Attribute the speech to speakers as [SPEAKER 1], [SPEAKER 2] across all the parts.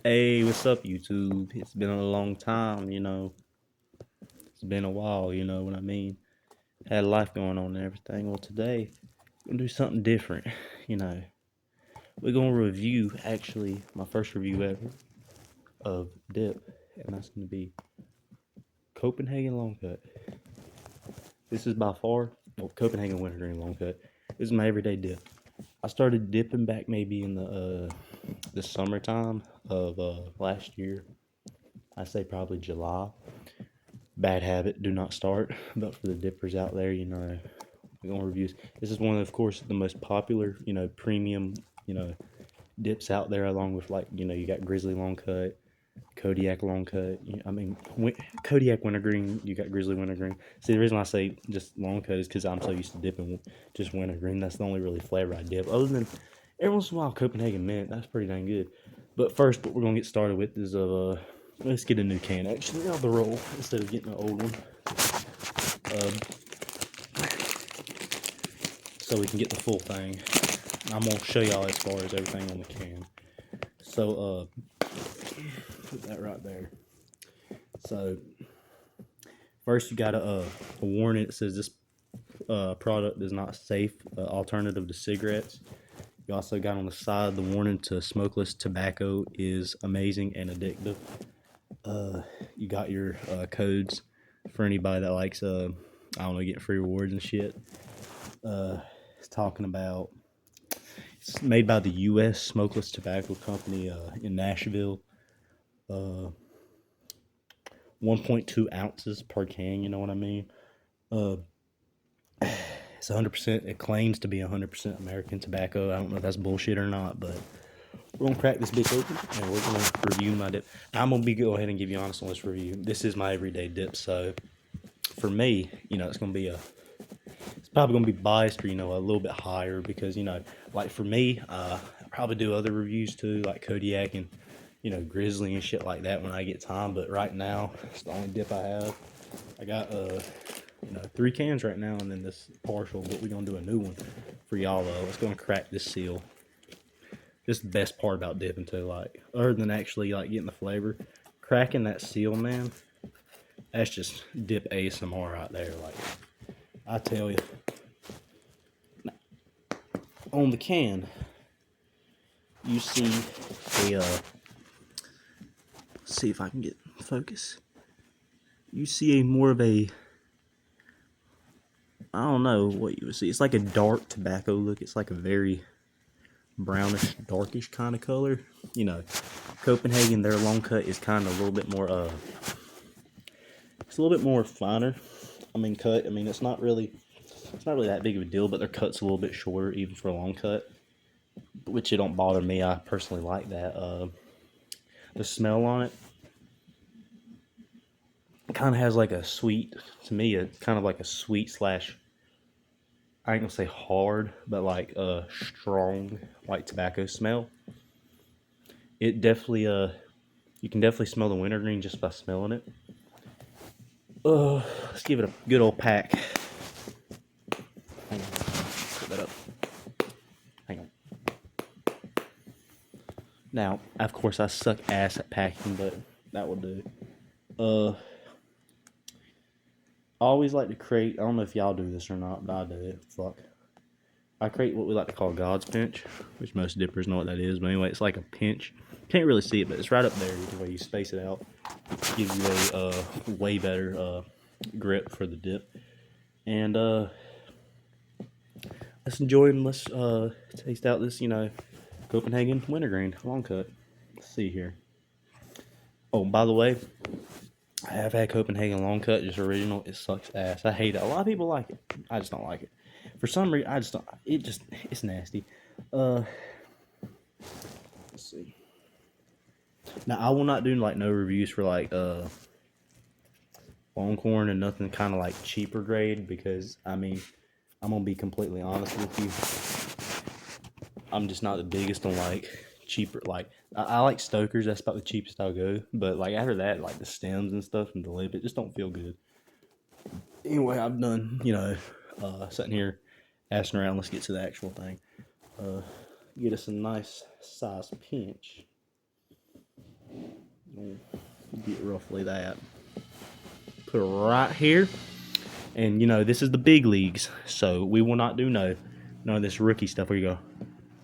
[SPEAKER 1] Hey, what's up, YouTube? It's been a long time, It's been a while, you know what I mean? Had life going on and everything. Well, today, we're gonna do something different, you know. We're gonna review, actually, my first review ever of dip, and that's gonna be Copenhagen Long Cut. This is by far, well, Copenhagen Wintergreen Long Cut. This is my everyday dip. I started dipping back maybe in the summertime of last year. I say probably July. Bad habit, do not start. But for the dippers out there, we're gonna review. This is one of course, the most popular, premium, dips out there, along with like, you got Grizzly Long Cut, Kodiak Long Cut. Kodiak Wintergreen. You got Grizzly Wintergreen. See, the reason I say just Long Cut is because I'm so used to dipping just Wintergreen. That's the only really flavor I dip. Other than every once in a while, Copenhagen Mint. That's pretty dang good. But first, what we're gonna get started with is let's get a new can actually out the roll instead of getting an old one. Um, so we can get the full thing. I'm gonna show y'all as far as everything on the can. So put that right there. So first you got a warning. It says this product is not safe alternative to cigarettes. You also got on the side the warning to smokeless tobacco is amazing and addictive. You got your codes for anybody that likes I don't know, getting free rewards and shit. It's talking about it's made by the U.S. Smokeless Tobacco Company in Nashville. Uh, 1.2 ounces per can. You know what I mean? Uh, it's 100%. It claims to be 100% American tobacco. I don't know if that's bullshit or not, but we're gonna crack this bitch open and we're gonna review my dip. I'm gonna go ahead and give you honest on this review. This is my everyday dip, so for me, it's gonna be it's probably gonna be biased or a little bit higher because like for me, I probably do other reviews too, like Kodiak and Grizzly and shit like that when I get time. But right now, it's the only dip I have. I got 3 cans right now, and then this partial. But we're gonna do a new one for y'all though. Let's go and crack this seal. This is the best part about dipping too. Like other than actually like getting the flavor, cracking that seal, man. That's just dip ASMR right there. Like I tell you, on the can, you see a. Let's see if I can get focus. You see a more of a, I don't know what you would see. It's like a dark tobacco look. It's like a very brownish, darkish kind of color. Copenhagen, their long cut is kind of a little bit more, it's a little bit more finer. Cut. It's not really that big of a deal, but their cut's a little bit shorter, even for a long cut, which it don't bother me. I personally like that. The smell on it kind of has like a sweet, to me, it's kind of like a sweet slash, I ain't gonna say hard, but like a strong white tobacco smell. It definitely you can definitely smell the wintergreen just by smelling it. Let's give it a good old pack. Hang on, put that up. Hang on. Now, of course, I suck ass at packing, but that will do. I always like to create. I don't know if y'all do this or not, but I do it. Fuck. I create what we like to call God's pinch, which most dippers know what that is. But anyway, it's like a pinch. Can't really see it, but it's right up there. The way you space it out gives you a way better grip for the dip. And let's enjoy and let's taste out this, Copenhagen Wintergreen long cut. Let's see here. Oh, by the way, I have had Copenhagen long cut, just original. It sucks ass. I hate it. A lot of people like it. I just don't like it. For some reason, I just don't. It's nasty. Uh, let's see. Now I will not do like no reviews for like Longhorn and nothing kind of like cheaper grade because I'm gonna be completely honest with you. I'm just not the biggest on like cheaper. Like I like Stokers. That's about the cheapest I'll go. But like after that, like the stems and stuff and the lip, it just don't feel good. Anyway, I'm done. Sitting here asking around. Let's get to the actual thing. Uh, get us a nice size pinch. Get roughly that. Put it right here. And, you know, this is the big leagues. So we will not do none of this rookie stuff. Where you go.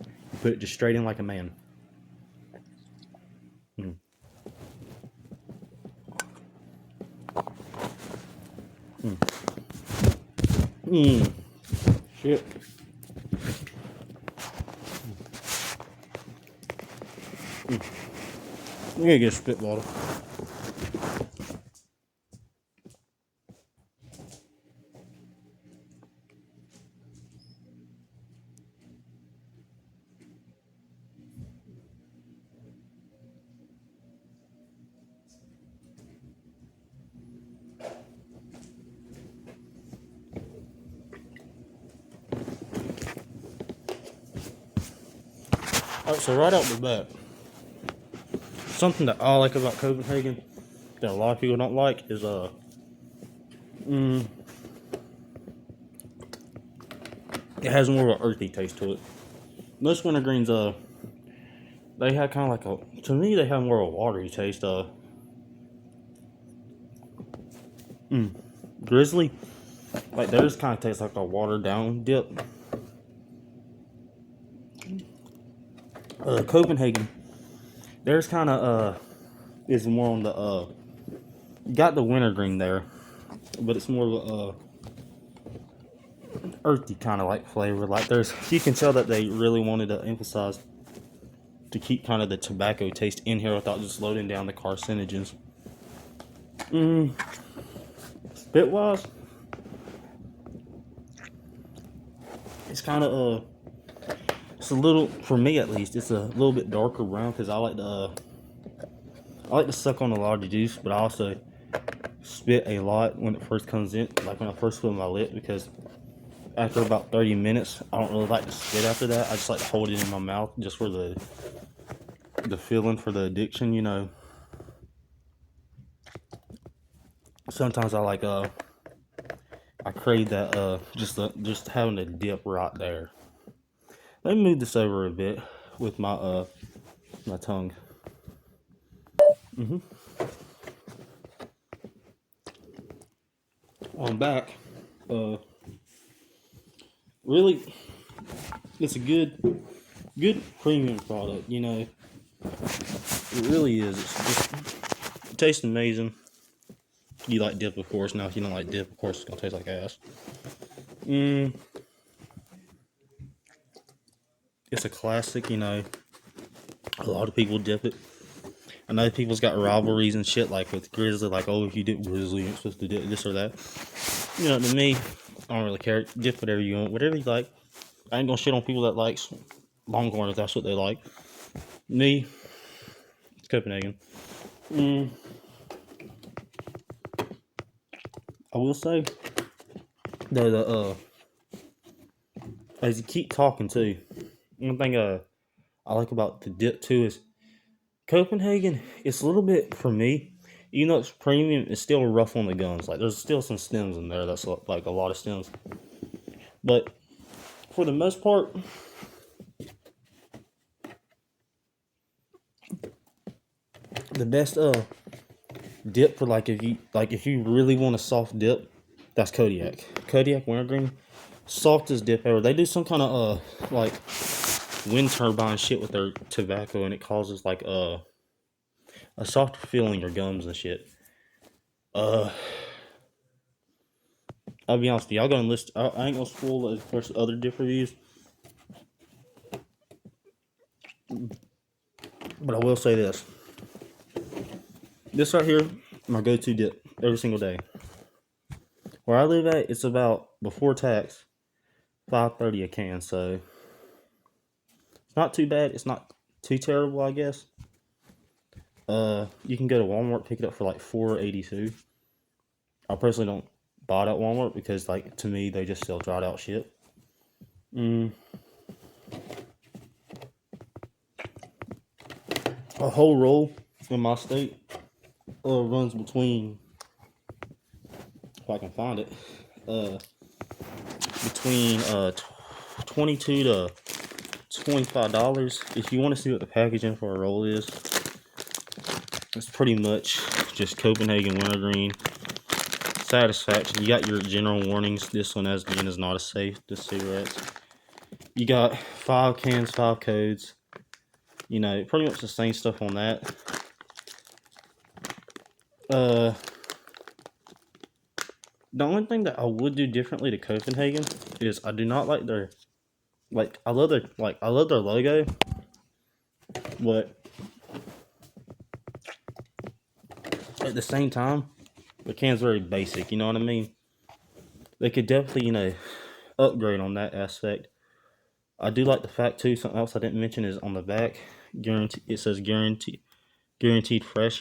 [SPEAKER 1] You put it just straight in like a man. Mm. Mm. Mm. Shit. Mm. I'm gonna get a spit bottle. Alright, so right out the bat, something that I like about Copenhagen that a lot of people don't like is it has more of an earthy taste to it. Most wintergreens they have kind of like to me they have more of a watery taste. Grizzly, like theirs kind of tastes like a watered down dip. Copenhagen, theirs kind of is more on the got the wintergreen there, but it's more of a earthy kind of like flavor. Like there's, you can tell that they really wanted to emphasize to keep kind of the tobacco taste in here without just loading down the carcinogens. Spit wise, it's kind of it's a little, for me at least, it's a little bit darker brown because I like to suck on a lot of the juice, but I also spit a lot when it first comes in, like when I first put it in my lip, because after about 30 minutes, I don't really like to spit after that. I just like to hold it in my mouth just for the feeling, for the addiction, you know. Sometimes I like I crave that just having a dip right there. Let me move this over a bit with my my tongue. On back, really, it's a good premium product. You know, it really is. It tastes amazing. You like dip, of course. Now, if you don't like dip, of course, it's gonna taste like ass. It's a classic. You know, a lot of people dip it. I know people's got rivalries and shit, like with Grizzly, like, oh, if you dip Grizzly, you're supposed to dip this or that. You know, to me, I don't really care. Dip whatever you want, whatever you like. I ain't gonna shit on people that likes Longhorn if that's what they like. Me, it's Copenhagen. I will say, though, as you keep talking too, one thing I like about the dip too is Copenhagen. It's a little bit, for me, even though it's premium, it's still rough on the gums. Like there's still some stems in there. That's like a lot of stems, but for the most part, the best dip for like if you really want a soft dip, that's Kodiak wintergreen, softest dip ever. They do some kind of like wind turbine shit with their tobacco, and it causes like a soft feeling in your gums and shit. I'll be honest with you, I'll go and list. I ain't gonna spoil the first other dip reviews, but I will say this. This right here, my go-to dip every single day. Where I live at, it's about, before tax, $5.30 a can. So it's not too bad. It's not too terrible, I guess. You can go to Walmart, pick it up for like $4.82. I personally don't buy it at Walmart because, like, to me, they just sell dried out shit. A whole roll in my state runs between, if I can find it, between $22 to $25. If you want to see what the packaging for a roll is, It's pretty much just Copenhagen wintergreen. Satisfaction. You got your general warnings. This one, as again, is not a safe to cigarettes. You got 5 cans, 5 codes. You know, pretty much the same stuff on that. The only thing that I would do differently to Copenhagen is I do not like their I love their logo, but at the same time, the can's very basic. You know what I mean? They could definitely upgrade on that aspect. I do like the fact too. Something else I didn't mention is on the back, guarantee. It says guaranteed fresh.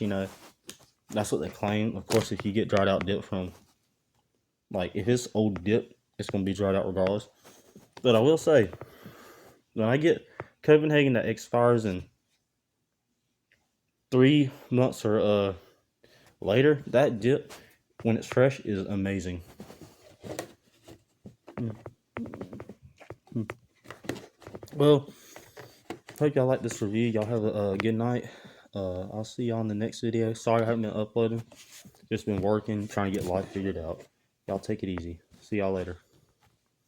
[SPEAKER 1] That's what they claim. Of course, if you get dried out dip from if it's old dip, it's gonna be dried out regardless. But I will say, when I get Copenhagen that expires in 3 months or later, that dip when it's fresh is amazing. Well, hope y'all like this review. Y'all have a good night. I'll see y'all in the next video. Sorry I haven't been uploading. Just been working, trying to get life figured out. Y'all take it easy. See y'all later.